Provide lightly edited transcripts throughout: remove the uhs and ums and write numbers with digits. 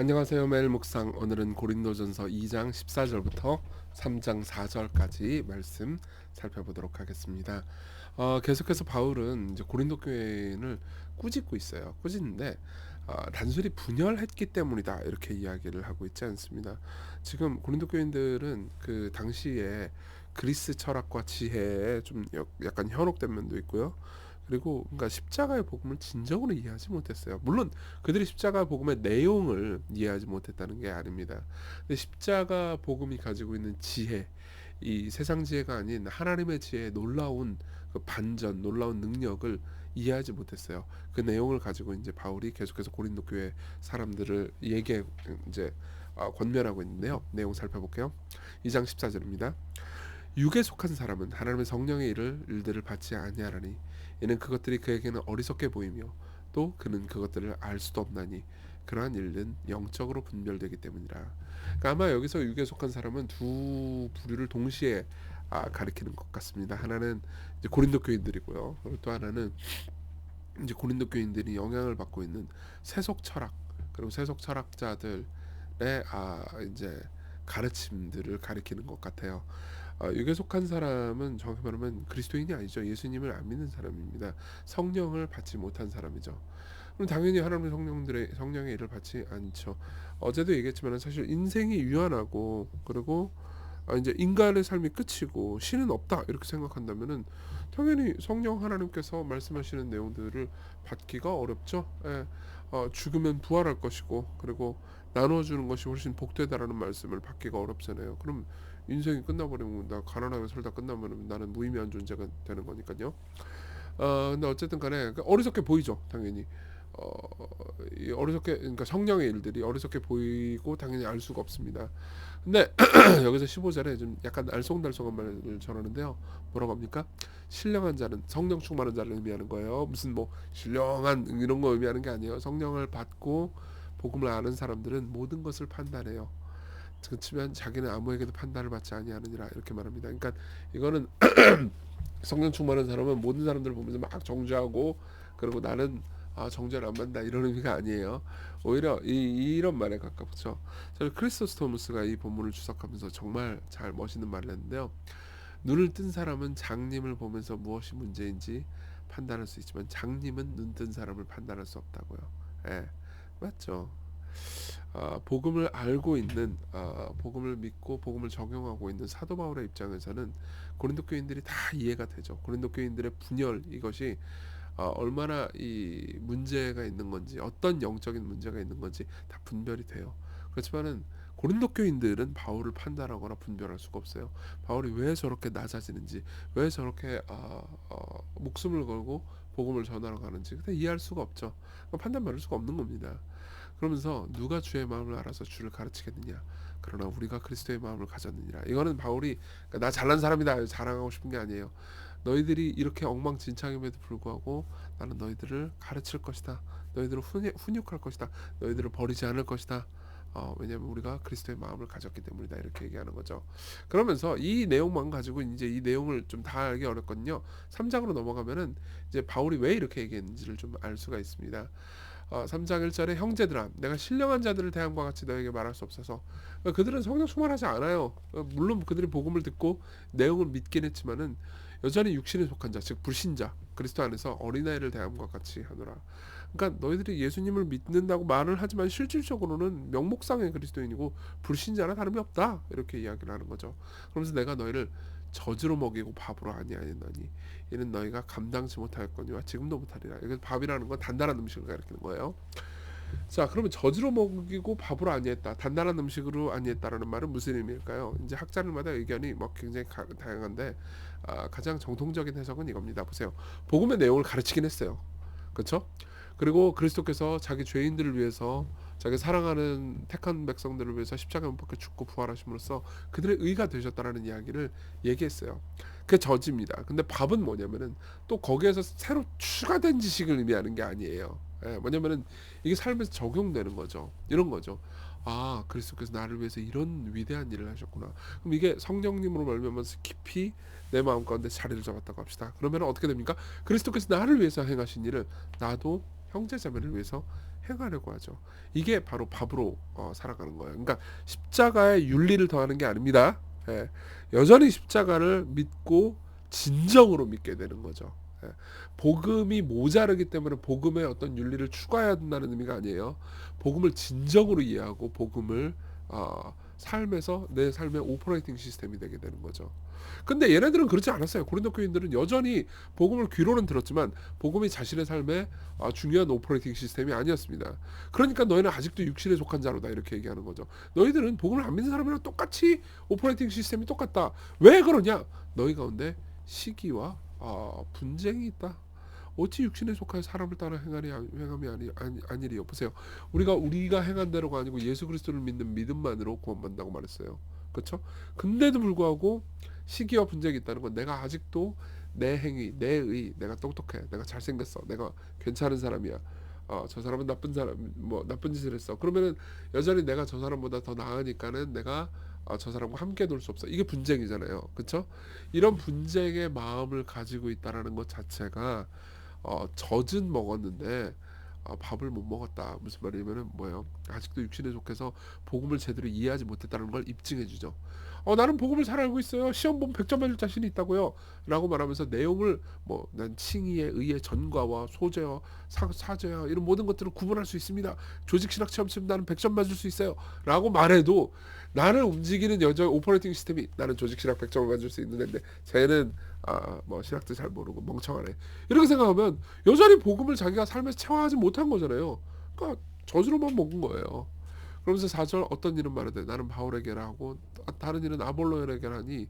안녕하세요. 매일 묵상. 오늘은 고린도전서 2장 14절부터 3장 4절까지 말씀 살펴보도록 하겠습니다. 계속해서 바울은 이제 고린도 교회를 꾸짖고 있어요. 꾸짖는데 단순히 분열했기 때문이다 이렇게 이야기를 하고 있지 않습니다. 지금 고린도 교인들은 그 당시에 그리스 철학과 지혜에 좀 약간 현혹된 면도 있고요. 그리고 그러니까 십자가의 복음을 진정으로 이해하지 못했어요. 물론 그들이 십자가 복음의 내용을 이해하지 못했다는 게 아닙니다. 근데 십자가 복음이 가지고 있는 지혜, 이 세상 지혜가 아닌 하나님의 지혜의 놀라운 그 반전, 놀라운 능력을 이해하지 못했어요. 그 내용을 가지고 이제 바울이 계속해서 고린도 교회 사람들을 얘기해 이제 권면하고 있는데요. 내용 살펴볼게요. 2장 14절입니다. 육에 속한 사람은 하나님의 성령의 일들을 받지 아니하나니 이는 그것들이 그에게는 어리석게 보이며 또 그는 그것들을 알 수도 없나니 그러한 일은 영적으로 분별되기 때문이라. 그러니까 아마 여기서 육에 속한 사람은 두 부류를 동시에 가리키는 것 같습니다. 하나는 이제 고린도 교인들이고요. 그리고 또 하나는 이제 고린도 교인들이 영향을 받고 있는 세속 철학, 그리고 세속 철학자들의 이제 가르침들을 가리키는 것 같아요. 육에 속한 사람은 정확히 말하면 그리스도인이 아니죠. 예수님을 안 믿는 사람입니다. 성령을 받지 못한 사람이죠. 그럼 당연히 하나님의 성령의 일을 받지 않죠. 어제도 얘기했지만 사실 인생이 유한하고, 그리고 이제 인간의 삶이 끝이고 신은 없다 이렇게 생각한다면은 당연히 성령 하나님께서 말씀하시는 내용들을 받기가 어렵죠. 예. 죽으면 부활할 것이고, 그리고 나눠주는 것이 훨씬 복되다라는 말씀을 받기가 어렵잖아요. 그럼 인생이 끝나버리면, 나 가난하게 살다 끝나면 나는 무의미한 존재가 되는 거니까요. 근데 어쨌든 간에 어리석게 보이죠, 당연히. 어, 이 어리석게, 그러니까 성령의 일들이 어리석게 보이고 당연히 알 수가 없습니다. 근데 여기서 15절에 좀 약간 알쏭달쏭한 말을 전하는데요. 뭐라고 합니까? 신령한 자는, 성령 충만한 자를 의미하는 거예요. 무슨 뭐 신령한 이런 거 의미하는 게 아니에요. 성령을 받고 복음을 아는 사람들은 모든 것을 판단해요. 그렇지만 자기는 아무에게도 판단을 받지 아니하느니라 이렇게 말합니다. 그러니까 이거는 성령 충만한 사람은 모든 사람들을 보면서 막 정죄하고, 그리고 나는 정죄를 안 받는다 이런 의미가 아니에요. 오히려 이런 말에 가깝죠. 저는 크리스토스토무스가 이 본문을 주석하면서 정말 잘 멋있는 말을 했는데요. 눈을 뜬 사람은 장님을 보면서 무엇이 문제인지 판단할 수 있지만 장님은 눈 뜬 사람을 판단할 수 없다고요. 예, 맞죠. 복음을 알고 있는, 복음을 믿고 복음을 적용하고 있는 사도 바울의 입장에서는 고린도 교인들이 다 이해가 되죠. 고린도 교인들의 분열, 이것이 얼마나 이 문제가 있는 건지, 어떤 영적인 문제가 있는 건지 다 분별이 돼요. 그렇지만은 고린도 교인들은 바울을 판단하거나 분별할 수가 없어요. 바울이 왜 저렇게 낮아지는지, 왜 저렇게 목숨을 걸고 복음을 전하러 가는지 그때 이해할 수가 없죠. 판단받을 수가 없는 겁니다. 그러면서 누가 주의 마음을 알아서 주를 가르치겠느냐, 그러나 우리가 그리스도의 마음을 가졌느니라. 이거는 바울이 그러니까 나 잘난 사람이다 자랑하고 싶은 게 아니에요. 너희들이 이렇게 엉망진창임에도 불구하고 나는 너희들을 가르칠 것이다. 너희들을 훈육할 것이다. 너희들을 버리지 않을 것이다. 왜냐하면 우리가 그리스도의 마음을 가졌기 때문이다 이렇게 얘기하는 거죠. 그러면서 이 내용만 가지고 이제 이 내용을 좀 다 알기 어렵거든요. 3장으로 넘어가면은 이제 바울이 왜 이렇게 얘기했는지를 좀 알 수가 있습니다. 3장 1절에 형제들아 내가 신령한 자들을 대함과 같이 너에게 말할 수 없어서, 그들은 성령 충만하지 않아요. 물론 그들이 복음을 듣고 내용을 믿긴 했지만은 여전히 육신에 속한 자, 즉 불신자, 그리스도 안에서 어린아이를 대함과 같이 하노라. 그러니까 너희들이 예수님을 믿는다고 말을 하지만 실질적으로는 명목상의 그리스도인이고 불신자나 다름이 없다 이렇게 이야기를 하는 거죠. 그러면서 내가 너희를 저주로 먹이고 밥으로 아니하였나니 이는 너희가 감당치 못하였거니와 지금도 못하리라. 이게 밥이라는 건 단단한 음식을 가리키는 거예요. 자, 그러면 저주로 먹이고 밥으로 아니했다, 단단한 음식으로 아니했다라는 말은 무슨 의미일까요? 이제 학자들마다 의견이 뭐 굉장히 다양한데 가장 정통적인 해석은 이겁니다. 보세요. 복음의 내용을 가르치긴 했어요. 그렇죠? 그리고 그리스도께서 자기 죄인들을 위해서, 자기 사랑하는 택한 백성들을 위해서 십자가에 못 박혀 죽고 부활하심으로써 그들의 의가 되셨다라는 이야기를 얘기했어요. 그게 저지입니다. 근데 밥은 뭐냐면은 또 거기에서 새로 추가된 지식을 의미하는 게 아니에요. 뭐냐면은 이게 삶에서 적용되는 거죠. 이런 거죠. 그리스도께서 나를 위해서 이런 위대한 일을 하셨구나. 그럼 이게 성령님으로 말미암아서 깊이 내 마음 가운데 자리를 잡았다고 합시다. 그러면 어떻게 됩니까? 그리스도께서 나를 위해서 행하신 일을 나도 형제자매를 위해서 행하려고 하죠. 이게 바로 밥으로 살아가는 거예요. 그러니까 십자가의 윤리를 더하는 게 아닙니다. 예, 여전히 십자가를 믿고 진정으로 믿게 되는 거죠. 예, 복음이 모자르기 때문에 복음의 어떤 윤리를 추가해야 된다는 의미가 아니에요. 복음을 진정으로 이해하고 복음을 삶에서 내 삶의 오퍼레이팅 시스템이 되게 되는 거죠. 근데 얘네들은 그렇지 않았어요. 고린도 교인들은 여전히 복음을 귀로는 들었지만 복음이 자신의 삶의 중요한 오퍼레이팅 시스템이 아니었습니다. 그러니까 너희는 아직도 육신에 속한 자로다 이렇게 얘기하는 거죠. 너희들은 복음을 안 믿는 사람이랑 똑같이 오퍼레이팅 시스템이 똑같다. 왜 그러냐? 너희 가운데 시기와 분쟁이 있다. 어찌 육신에 속하여 사람을 따라 행함이 아니리요. 보세요. 우리가 행한 대로가 아니고 예수 그리스도를 믿는 믿음만으로 구원받는다고 말했어요. 그렇죠? 근데도 불구하고 시기와 분쟁이 있다는 건 내가 아직도 내 행위, 내 의, 내가 똑똑해, 내가 잘생겼어, 내가 괜찮은 사람이야. 저 사람은 나쁜 사람, 뭐 나쁜 짓을 했어. 그러면은 여전히 내가 저 사람보다 더 나으니까는 내가 저 사람과 함께 놀 수 없어. 이게 분쟁이잖아요. 그렇죠? 이런 분쟁의 마음을 가지고 있다라는 것 자체가 젖은 먹었는데 밥을 못 먹었다. 무슨 말이냐면은 뭐예요? 아직도 육신에 속해서 복음을 제대로 이해하지 못했다는 걸 입증해 주죠. 나는 복음을 잘 알고 있어요. 시험 보면 100점 맞을 자신이 있다고요. 라고 말하면서 내용을 난 칭의에 의해 전과와 소재와 사제와 이런 모든 것들을 구분할 수 있습니다. 조직 신학 시험 치면 나는 100점 맞을 수 있어요. 라고 말해도 나를 움직이는 여전히 오퍼레이팅 시스템이 나는 조직 신학 100점을 맞을 수 있는 애인데 쟤는 신학도 잘 모르고 멍청하네. 이렇게 생각하면 여전히 복음을 자기가 삶에서 체화하지 못한 거잖아요. 그러니까 젖으로만 먹은 거예요. 그러면서 4절 어떤 일은 말하되 나는 바울에게라 하고 다른 일은 아볼로에게라 하니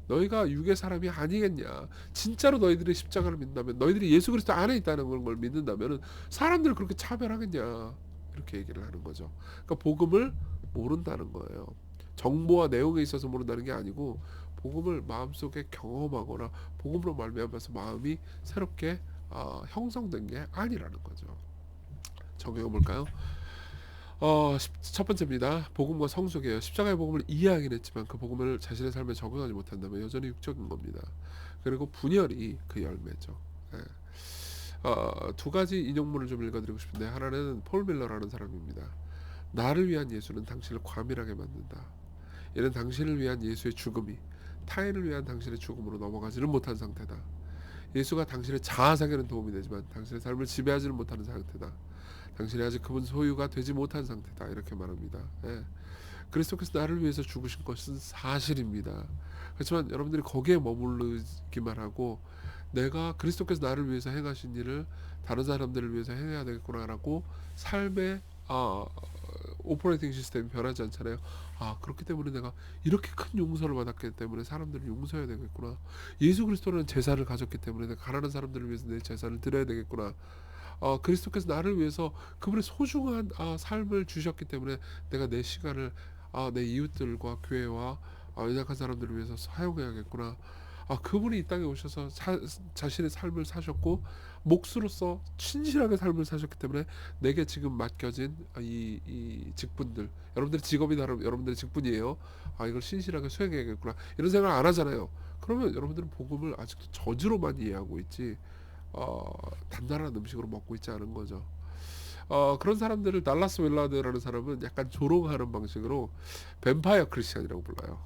너희가 육의 사람이 아니겠냐. 진짜로 너희들이 십자가를 믿는다면 너희들이 예수 그리스도 안에 있다는 걸 믿는다면 사람들을 그렇게 차별하겠냐. 이렇게 얘기를 하는 거죠. 그러니까 복음을 모른다는 거예요. 정보와 내용에 있어서 모른다는 게 아니고 복음을 마음속에 경험하거나 복음으로 말미암아서 마음이 새롭게 형성된 게 아니라는 거죠. 적용해 볼까요? 첫 번째입니다. 복음과 성숙이에요. 십자가의 복음을 이해하긴 했지만 그 복음을 자신의 삶에 적용하지 못한다면 여전히 육적인 겁니다. 그리고 분열이 그 열매죠. 예. 두 가지 인용문을 좀 읽어드리고 싶은데 하나는 폴 밀러라는 사람입니다. 나를 위한 예수는 당신을 과밀하게 만든다. 이는 당신을 위한 예수의 죽음이 타인을 위한 당신의 죽음으로 넘어가지는 못한 상태다. 예수가 당신의 자아상에는 도움이 되지만 당신의 삶을 지배하지는 못하는 상태다. 당신이 아직 그분 소유가 되지 못한 상태다. 이렇게 말합니다. 예. 그리스도께서 나를 위해서 죽으신 것은 사실입니다. 그렇지만 여러분들이 거기에 머무르기만 하고 내가 그리스도께서 나를 위해서 행하신 일을 다른 사람들을 위해서 행해야 되겠구나라고 삶의 오퍼레이팅 시스템이 변하지 않잖아요. 그렇기 때문에 내가 이렇게 큰 용서를 받았기 때문에 사람들을 용서해야 되겠구나. 예수 그리스도는 제사를 가졌기 때문에 내가 가난한 사람들을 위해서 내 제사를 드려야 되겠구나. 그리스도께서 나를 위해서 그분의 소중한 삶을 주셨기 때문에 내가 내 시간을 내 이웃들과 교회와 연약한 사람들을 위해서 사용해야겠구나. 그분이 이 땅에 오셔서 자신의 삶을 사셨고 몫으로서 신실하게 삶을 사셨기 때문에 내게 지금 맡겨진 이 직분들, 여러분들의 직업이 다른 여러분들의 직분이에요. 이걸 신실하게 수행해야겠구나. 이런 생각을 안 하잖아요. 그러면 여러분들은 복음을 아직도 저주로만 이해하고 있지 단단한 음식으로 먹고 있지 않은 거죠. 그런 사람들을 달라스 웰라드라는 사람은 약간 조롱하는 방식으로 뱀파이어 크리스천이라고 불러요.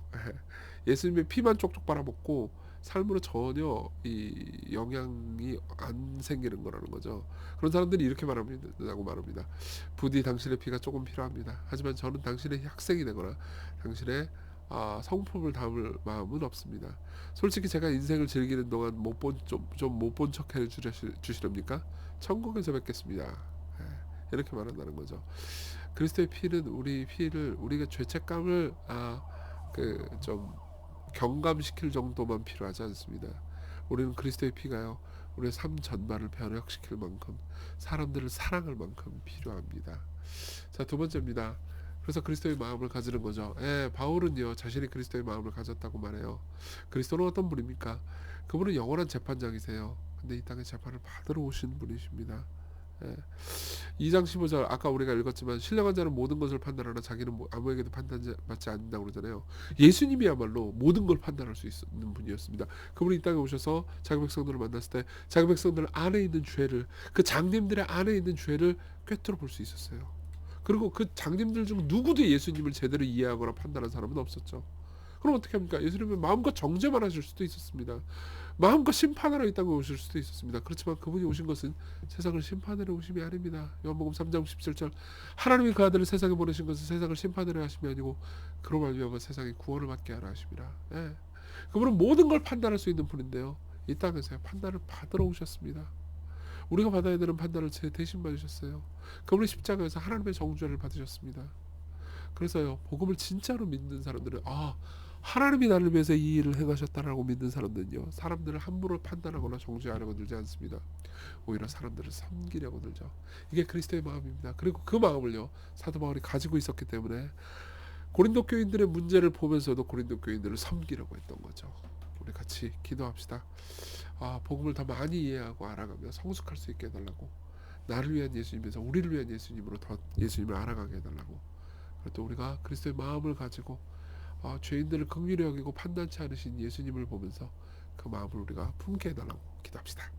예수님의 피만 쪽쪽 빨아먹고 삶으로 전혀 이 영향이 안 생기는 거라는 거죠. 그런 사람들이 이렇게 말합니다. 부디 당신의 피가 조금 필요합니다. 하지만 저는 당신의 학생이 되거나 당신의 성품을 담을 마음은 없습니다. 솔직히 제가 인생을 즐기는 동안 못 본 척 해주시렵니까? 천국에서 뵙겠습니다. 이렇게 말한다는 거죠. 그리스도의 피는 우리 피를 우리가 죄책감을 좀 경감시킬 정도만 필요하지 않습니다. 우리는 그리스도의 피가요 우리의 삶 전반을 변혁시킬 만큼 사람들을 사랑할 만큼 필요합니다. 자, 두 번째입니다. 그래서 그리스도의 마음을 가지는 거죠. 바울은요 자신이 그리스도의 마음을 가졌다고 말해요. 그리스도는 어떤 분입니까? 그분은 영원한 재판장이세요. 근데 이 땅에 재판을 받으러 오신 분이십니다. 예. 2장 15절 아까 우리가 읽었지만 신령한 자는 모든 것을 판단하나 자기는 아무에게도 판단받지 않는다고 그러잖아요. 예수님이야말로 모든 걸 판단할 수 있는 분이었습니다. 그분이 이 땅에 오셔서 자기 백성들을 만났을 때 자기 백성들 안에 있는 죄를, 그 장님들의 안에 있는 죄를 꿰뚫어 볼 수 있었어요. 그리고 그 장님들 중 누구도 예수님을 제대로 이해하거나 판단한 사람은 없었죠. 그럼 어떻게 합니까? 예수님은 마음껏 정죄만 하실 수도 있었습니다. 마음껏 심판하러 이 땅에 오실 수도 있었습니다. 그렇지만 그분이 오신 것은 세상을 심판하러 오심이 아닙니다. 요한복음 3장 17절 하나님이 그 아들을 세상에 보내신 것은 세상을 심판하려 하심이 아니고 그로 말미암아 세상에 구원을 받게 하려 하심이라. 예. 그분은 모든 걸 판단할 수 있는 분인데요. 이 땅에서 판단을 받으러 오셨습니다. 우리가 받아야 되는 판단을 대신 받으셨어요. 그분이 십자가에서 하나님의 정죄를 받으셨습니다. 그래서요, 복음을 진짜로 믿는 사람들은 하나님이 나를 위해서 이 일을 행하셨다라고 믿는 사람들은요, 사람들을 함부로 판단하거나 정죄하려고 들지 않습니다. 오히려 사람들을 섬기려고 들죠. 이게 그리스도의 마음입니다. 그리고 그 마음을요, 사도 바울이 가지고 있었기 때문에 고린도 교인들의 문제를 보면서도 고린도 교인들을 섬기려고 했던 거죠. 우리 같이 기도합시다. 복음을 더 많이 이해하고 알아가며 성숙할 수 있게 해달라고, 나를 위한 예수님에서 우리를 위한 예수님으로 더 예수님을 알아가게 해달라고, 그리고 또 우리가 그리스도의 마음을 가지고 죄인들을 긍휼히 여기고 판단치 않으신 예수님을 보면서 그 마음을 우리가 품게 해달라고 기도합시다.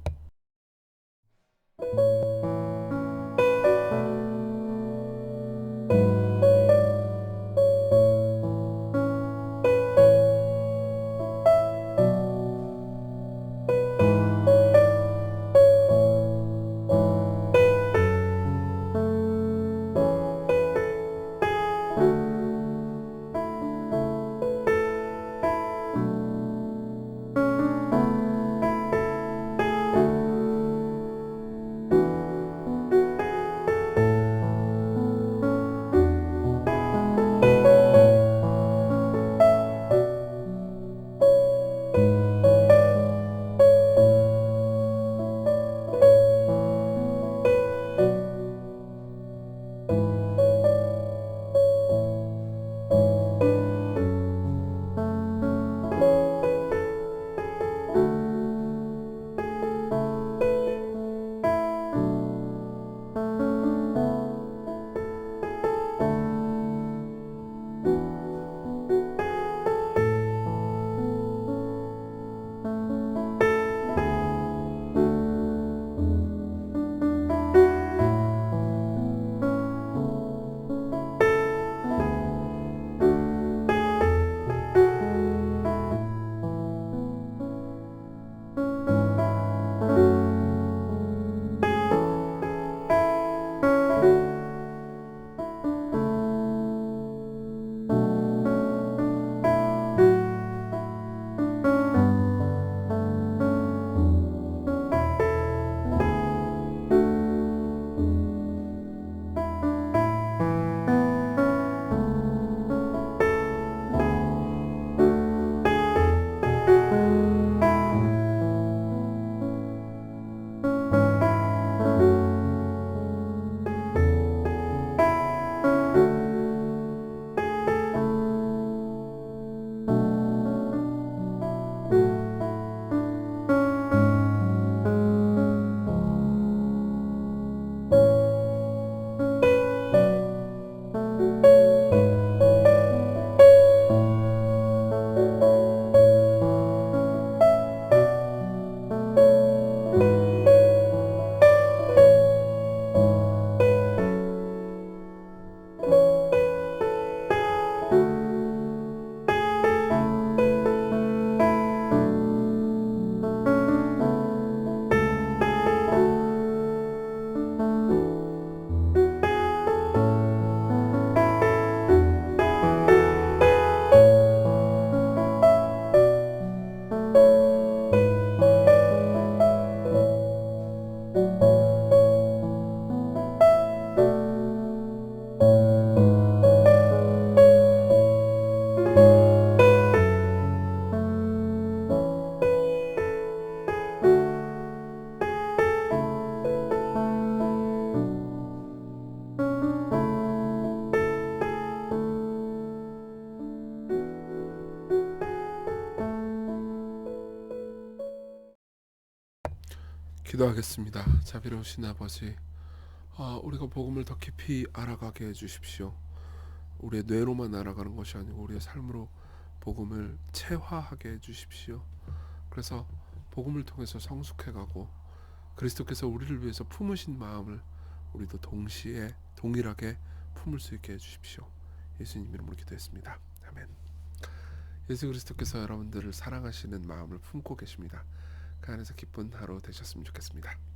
기도하겠습니다. 자비로우신 아버지, 우리가 복음을 더 깊이 알아가게 해주십시오. 우리의 뇌로만 알아가는 것이 아니고 우리의 삶으로 복음을 체화하게 해주십시오. 그래서 복음을 통해서 성숙해가고 그리스도께서 우리를 위해서 품으신 마음을 우리도 동시에 동일하게 품을 수 있게 해주십시오. 예수님 이름으로 기도했습니다. 아멘. 예수 그리스도께서 여러분들을 사랑하시는 마음을 품고 계십니다. 그 안에서 기쁜 하루 되셨으면 좋겠습니다.